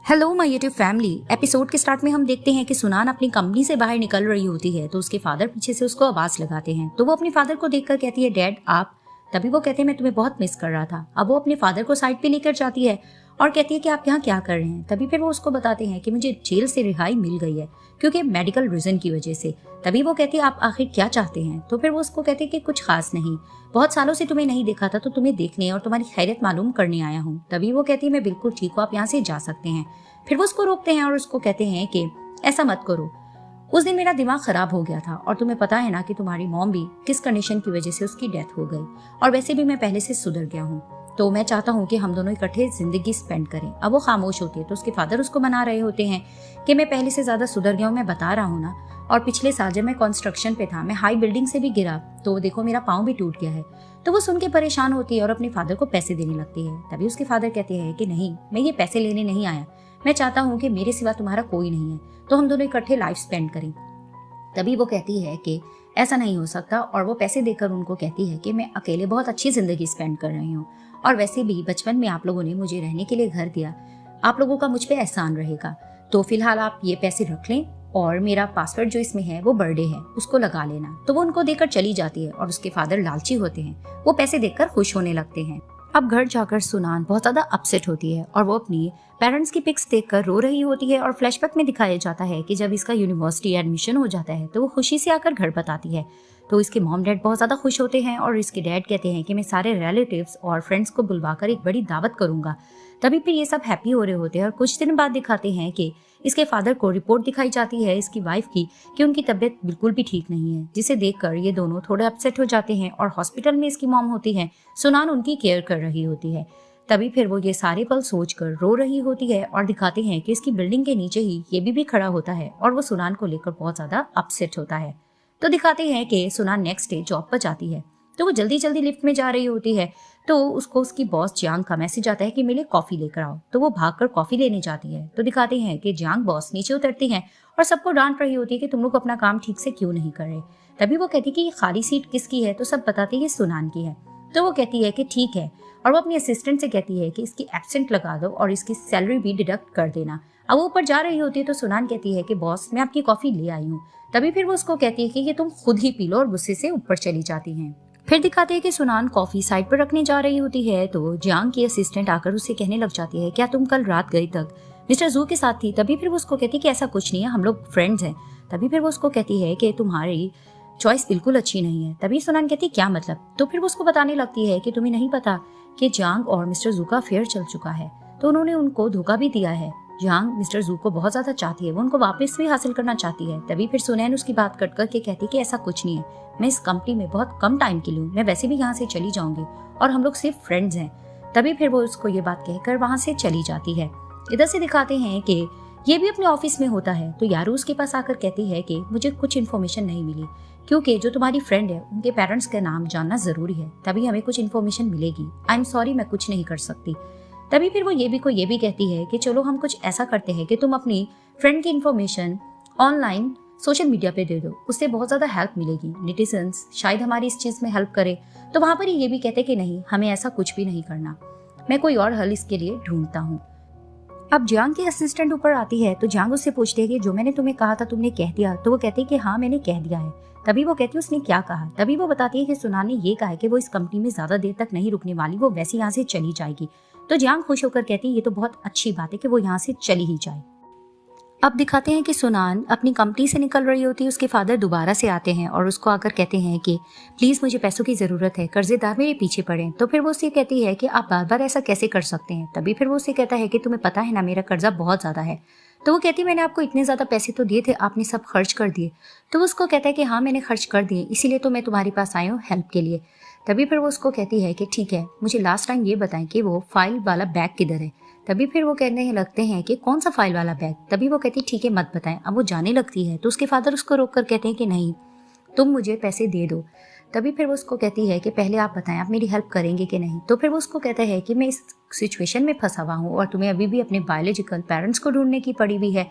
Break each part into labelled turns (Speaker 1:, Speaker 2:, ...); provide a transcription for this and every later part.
Speaker 1: Hello my YouTube family. Episode के start में हम देखते हैं कि सुनान अपनी कंपनी से बाहर निकल रही होती है तो उसके फादर पीछे से उसको आवाज लगाते हैं। तो वो अपने फादर को देखकर कहती है, डैड आप। तभी वो कहते हैं, मैं तुम्हें बहुत मिस कर रहा था। अब वो अपने फादर को साइड पे लेकर जाती है और कहती है कि आप यहाँ क्या कर रहे हैं। तभी फिर वो उसको बताते हैं कि मुझे जेल से रिहाई मिल गई है क्योंकि मेडिकल रीजन की वजह से। तभी वो कहती है, आप आखिर क्या चाहते हैं। तो फिर वो उसको कहते हैं कि कुछ खास नहीं, बहुत सालों से तुम्हें नहीं देखा था तो तुम्हें देखने और तुम्हारी खैरियत मालूम करने आया हूँ। तभी वो कहती है, मैं बिल्कुल ठीक हूँ, आप यहाँ से जा सकते हैं। फिर वो उसको रोकते हैं और उसको कहते हैं कि ऐसा मत करो, उस दिन मेरा दिमाग खराब हो गया था और तुम्हें पता है ना कि तुम्हारी मॉम भी किस कंडीशन की वजह से उसकी डेथ हो गई, और वैसे भी मैं पहले से सुधर गया हूँ, तो मैं चाहता हूँ कि हम दोनों इकट्ठे जिंदगी स्पेंड करें। अब वो खामोश होती है तो उसके फादर उसको मना रहे होते हैं कि मैं पहले से ज्यादा सुधर गया हूँ, मैं बता रहा हूँ ना, और पिछले साल जब मैं कंस्ट्रक्शन पे था मैं हाई बिल्डिंग से भी गिरा तो देखो मेरा पाँव भी टूट गया है। तो वो सुन के परेशान होती है और अपने फादर को पैसे देने लगती है। तभी उसके फादर कहते हैं कि नहीं, मैं ये पैसे लेने नहीं आया, मैं चाहता हूँ कि मेरे सिवा तुम्हारा कोई नहीं है तो हम दोनों इकट्ठे लाइफ स्पेंड करें। तभी वो कहती है कि ऐसा नहीं हो सकता और वो पैसे देकर उनको कहती है कि मैं अकेले बहुत अच्छी जिंदगी स्पेंड कर रही हूँ और वैसे भी बचपन में आप लोगों ने मुझे रहने के लिए घर दिया, आप लोगों का मुझ पे एहसान रहेगा, तो फिलहाल आप ये पैसे रख लें और मेरा पासवर्ड जो इसमें है वो बर्थडे है उसको लगा लेना। तो वो उनको देकर चली जाती है और उसके फादर लालची होते हैं, वो पैसे देकर खुश होने लगते हैं। अब घर जाकर सुनान बहुत ज्यादा अपसेट होती है और वो अपनी पेरेंट्स की पिक्स देखकर रो रही होती है और फ्लैशबैक में दिखाया जाता है कि जब इसका यूनिवर्सिटी एडमिशन हो जाता है तो वो खुशी से आकर घर बताती है। तो इसके मॉम डैड बहुत ज्यादा खुश होते हैं और इसके डैड कहते हैं कि मैं सारे रिलेटिव्स और फ्रेंड्स को बुलवाकर एक बड़ी दावत करूंगा। तभी फिर ये सब हैप्पी हो रहे होते हैं और कुछ दिन बाद दिखाते हैं कि इसके फादर को रिपोर्ट दिखाई जाती है इसकी वाइफ की कि उनकी तबीयत बिल्कुल भी ठीक नहीं है, जिसे देखकर ये दोनों थोड़े अपसेट हो जाते हैं और हॉस्पिटल में इसकी मॉम होती है, सुनान उनकी केयर कर रही होती है। तभी फिर वो ये सारे पल सोचकर रो रही होती है और दिखाते हैं कि इसकी बिल्डिंग के नीचे ही ये भी खड़ा होता है और वो सुनान को लेकर बहुत ज्यादा अपसेट होता है। तो दिखाते हैं कि सुनान नेक्स्ट डे जॉब पर जाती है तो वो जल्दी जल्दी लिफ्ट में जा रही होती है तो उसको उसकी बॉस जियांग का मैसेज आता है कि मेरे लिए कॉफी लेकर आओ। तो वो भागकर कॉफी लेने जाती है तो दिखाते हैं कि जियांग बॉस नीचे उतरती हैं और सबको डांट रही होती है कि तुम लोग अपना काम ठीक से क्यों नहीं कर रहे। तभी वो कहती है कि ये खाली सीट किसकी है, तो सब बताते हैं ये सुनान की है। तो वो कहती है कि ठीक है, और वो अपनी असिस्टेंट से कहती है कि इसकी एब्सेंट लगा दो और इसकी सैलरी भी डिडक्ट कर देना। अब वो ऊपर जा रही होती है तो सुनान कहती है कि बॉस मैं आपकी कॉफी ले आई हूँ। तभी फिर वो उसको कहती है कि ये तुम खुद ही पी लो और गुस्से से ऊपर चली जाती हैं। फिर दिखाते हैं कि सुनान कॉफी साइड पर रखने जा रही होती है तो जियांग की असिस्टेंट आकर उससे कहने लग जाती है, क्या तुम कल रात गई तक मिस्टर जू के साथ थी। तभी फिर वो उसको कहती है कि ऐसा कुछ नहीं है, हम लोग फ्रेंड्स हैं। तभी फिर वो उसको कहती है कि तुम्हारी चॉइस बिल्कुल अच्छी नहीं है। तभी सुनान कहती क्या मतलब। तो फिर वो उसको बताने लगती है कि तुम्हें नहीं पता कि जियांग और मिस्टर जू का अफेयर चल चुका है, तो उन्होंने उनको धोखा भी दिया है। जियांग मिस्टर जू को बहुत ज्यादा चाहती है, वो उनको वापस भी हासिल करना चाहती है। तभी फिर सुनैन उसकी बात कट करके कहती कि ऐसा कुछ नहीं है, मैं इस कंपनी में बहुत कम टाइम के लिए हूँ, मैं वैसे भी यहाँ से चली जाऊंगी और हम लोग सिर्फ फ्रेंड्स हैं। तभी फिर वो उसको ये बात कहकर वहां से चली जाती है। इधर से दिखाते हैं कि ये भी अपने ऑफिस में होता है तो यारू उसके पास आकर कहती है कि मुझे कुछ इन्फॉर्मेशन नहीं मिली, क्योंकि जो तुम्हारी फ्रेंड है उनके पेरेंट्स का नाम जानना जरूरी है, तभी हमें कुछ इन्फॉर्मेशन मिलेगी। आई एम सॉरी, मैं कुछ नहीं कर सकती। तभी फिर वो ये भी कहती है कि चलो हम कुछ ऐसा करते हैं कि तुम अपनी फ्रेंड की इन्फॉर्मेशन ऑनलाइन सोशल मीडिया पे दे दो, उससे बहुत ज्यादा हेल्प मिलेगी, नेटिजन्स शायद हमारी इस चीज में हेल्प करे। तो वहां पर ये भी कहते कि नहीं, हमें ऐसा कुछ भी नहीं करना, मैं कोई और हल इसके लिए ढूंढता हूँ। अब जियांग की असिस्टेंट ऊपर आती है तो जियांग उससे पूछती है कि जो मैंने तुम्हें कहा था तुमने कह दिया। तो वो कहती है कि हाँ मैंने कह दिया है। तभी वो कहती है उसने क्या कहा। तभी वो बताती है कि सुनान ने ये कहा है कि वो इस कंपनी में ज्यादा देर तक नहीं रुकने वाली, वो वैसे यहाँ से चली जाएगी। तो जियांग खुश होकर कहती है ये तो बहुत अच्छी बात है कि वो यहाँ से चली ही जाए। अब दिखाते हैं कि सुनान अपनी कंपनी से निकल रही होती है, उसके फादर दोबारा से आते हैं और उसको आकर कहते हैं कि प्लीज मुझे पैसों की जरूरत है, कर्जेदार मेरे पीछे पड़े। तो फिर वो उससे कहती है कि आप बार बार ऐसा कैसे कर सकते हैं। तभी फिर वो उससे कहता है कि तुम्हें पता है ना मेरा कर्जा बहुत ज्यादा है। तो वो कहती है मैंने आपको इतने ज्यादा पैसे तो दिए थे, आपने सब खर्च कर दिए। तो वो उसको कहता है कि हाँ मैंने खर्च कर दिए, इसीलिए तो मैं तुम्हारे पास आई हूँ हेल्प के लिए। तभी फिर वो उसको कहती है कि ठीक है, मुझे लास्ट टाइम ये बताएं कि वो फाइल वाला बैग किधर है। तभी फिर वो कहने लगते हैं कि कौन सा फाइल वाला बैग। तभी वो कहती ठीक है मत बताएं। अब वो जाने लगती है तो उसके फादर उसको रोक कर कहते हैं कि नहीं, तुम मुझे पैसे दे दो। तभी फिर वो उसको कहती है कि पहले आप बताएं आप मेरी हेल्प करेंगे कि नहीं। तो फिर वो उसको कहता है कि मैं इस सिचुएशन में फंसा हुआ हूँ और तुम्हें अभी भी अपने बायोलॉजिकल पेरेंट्स को ढूंढने की पड़ी हुई है।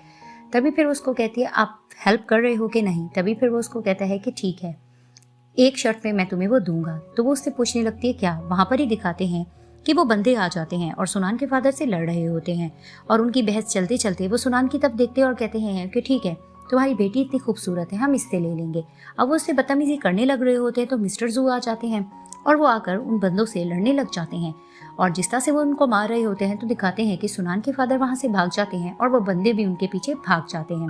Speaker 1: तभी फिर वो उसको कहती है आप हेल्प कर रहे हो कि नहीं। तभी फिर वो उसको कहता है कि ठीक है, एक शर्त पे मैं तुम्हें वो दूंगा। तो वो उससे पूछने लगती है क्या। वहां पर ही दिखाते हैं कि वो बंदे आ जाते हैं और सुनान के फादर से लड़ रहे होते हैं और उनकी बहस चलते चलते वो सुनान की तरफ देखते हैं और कहते हैं कि ठीक है, तुम्हारी बेटी इतनी खूबसूरत है, हम इससे ले लेंगे। अब वो उससे बदतमीजी करने लग रहे होते हैं तो मिस्टर जू आ जाते हैं और वो आकर उन बंदों से लड़ने लग जाते हैं और जिस तरह से वो उनको मार रहे होते हैं तो दिखाते हैं कि सुनान के फादर वहां से भाग जाते हैं और वो बंदे भी उनके पीछे भाग जाते हैं।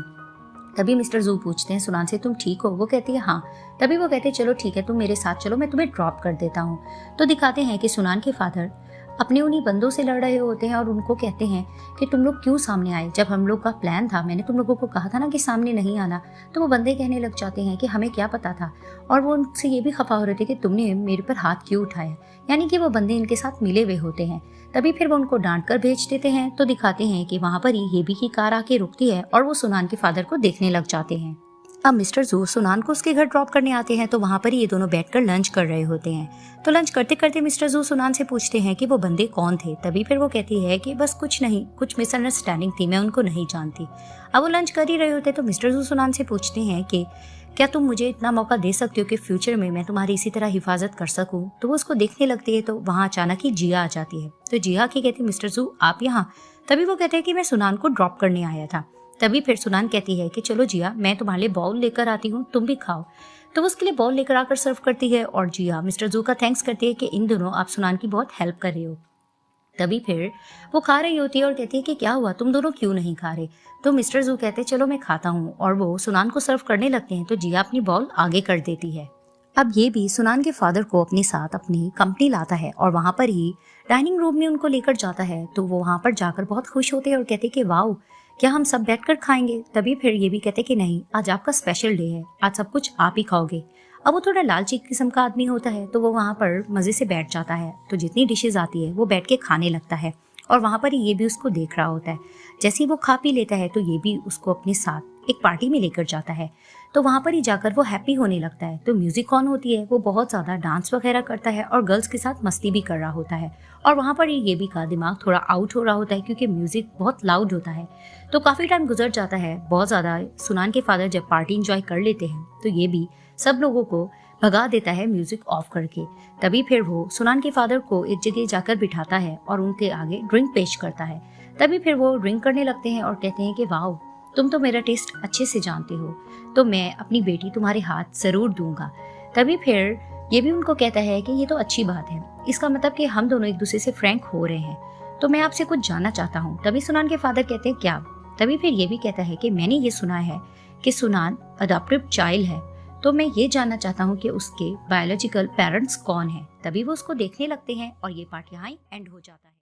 Speaker 1: तभी मिस्टर जू पूछते हैं सुनान से, तुम ठीक हो? वो कहती है हाँ। तभी वो कहते हैं चलो ठीक है, तुम मेरे साथ चलो, मैं तुम्हें ड्रॉप कर देता हूँ। तो दिखाते हैं कि सुनान के फादर अपने उन्हीं बंदों से लड़ रहे होते हैं और उनको कहते हैं कि तुम लोग क्यों सामने आए? जब हम लोग का प्लान था, मैंने तुम लोगों को कहा था ना कि सामने नहीं आना। तो वो बंदे कहने लग जाते हैं कि हमें क्या पता था, और वो उनसे ये भी खफा हो रहे थे कि तुमने मेरे पर हाथ क्यों उठाया, यानी कि वो बंदे इनके साथ मिले हुए होते हैं। तभी फिर वो उनको डांट कर भेज देते हैं। तो दिखाते हैं कि वहां पर ही हेबी की कार आके रुकती है और वो सुनान के फादर को देखने लग जाते हैं। अब मिस्टर जू सुनान को उसके घर ड्रॉप करने आते हैं तो वहां पर ही ये दोनों बैठकर लंच कर रहे होते हैं। तो लंच करते करते मिस्टर जू सुनान से पूछते हैं कि वो बंदे कौन थे। तभी फिर वो कहती है कि बस कुछ नहीं, कुछ मिसअंडरस्टैंडिंग थी, मैं उनको नहीं जानती। अब वो लंच कर ही रहे होते तो मिस्टर जू सुनान से पूछते हैं कि क्या तुम मुझे इतना मौका दे सकते हो कि फ्यूचर में मैं तुम्हारी इसी तरह हिफाजत कर सकूं। तो वो उसको देखने लगती है तो वहां अचानक ही जिया आ जाती है। तो जिया की कहती, मिस्टर जू आप यहाँ? तभी वो कहते हैं कि मैं सुनान को ड्रॉप करने आया था। तभी फिर सुनान कहती है कि चलो जिया, मैं तुम्हारे लिए बाउल लेकर आती हूँ, तुम भी खाओ। तो वो उसके लिए बाउल लेकर आकर सर्व करती है और जिया मिस्टर जू का थैंक्स करती है कि इन दोनों आप सुनान की बहुत हेल्प कर रहे हो। तभी फिर वो खा रही होती है और कहती है कि क्या हुआ, तुम दोनों क्यों नहीं खा रहे? तो मिस्टर जू कहते हैं चलो मैं खाता हूँ, और वो सुनान को सर्व करने लगते हैं तो जिया अपनी बाउल आगे कर देती है। अब ये भी सुनान के फादर को अपने साथ अपनी कंपनी लाता है और वहां पर ही डाइनिंग रूम में उनको लेकर जाता है। तो वो वहां पर जाकर बहुत खुश होते हैं और कहते हैं कि वाओ, क्या हम सब बैठकर खाएंगे? तभी फिर ये भी कहते कि नहीं, आज आपका स्पेशल डे है, आज सब कुछ आप ही खाओगे। अब वो थोड़ा लालची किस्म का आदमी होता है तो वो वहां पर मजे से बैठ जाता है। तो जितनी डिशेज आती है वो बैठ के खाने लगता है और वहां पर ये भी उसको देख रहा होता है। जैसे ही वो खा पी लेता है तो ये भी उसको अपने साथ एक पार्टी में लेकर जाता है। तो वहां पर ही जाकर वो हैप्पी होने लगता है। तो म्यूजिक ऑन होती है, वो बहुत ज्यादा डांस वगैरह करता है और गर्ल्स के साथ मस्ती भी कर रहा होता है। और वहां पर ये भी का दिमाग थोड़ा आउट हो रहा होता है क्योंकि म्यूजिक बहुत लाउड होता है। तो काफी टाइम गुजर जाता है बहुत ज्यादा। सुनान के फादर जब पार्टी एंजॉय कर लेते हैं तो ये भी सब लोगों को भगा देता है म्यूजिक ऑफ करके। तभी फिर वो सुनान के फादर को एक जगह जाकर बिठाता है और उनके आगे ड्रिंक पेश करता है। तभी फिर वो ड्रिंक करने लगते हैं और कहते हैं कि वाओ, तुम तो मेरा टेस्ट अच्छे से जानते हो, तो मैं अपनी बेटी तुम्हारे हाथ जरूर दूंगा। तभी फिर ये भी उनको कहता है कि ये तो अच्छी बात है, इसका मतलब कि हम दोनों एक दूसरे से फ्रैंक हो रहे हैं, तो मैं आपसे कुछ जानना चाहता हूँ। तभी सुनान के फादर कहते हैं क्या? तभी फिर ये भी कहता है कि मैंने ये सुना है कि सुनान अडॉप्टिव चाइल्ड है, तो मैं ये जानना चाहता हूँ कि उसके बायोलॉजिकल पेरेंट्स कौन है। तभी वो उसको देखने लगते हैं और ये पार्ट यहाँ एंड हो जाता है।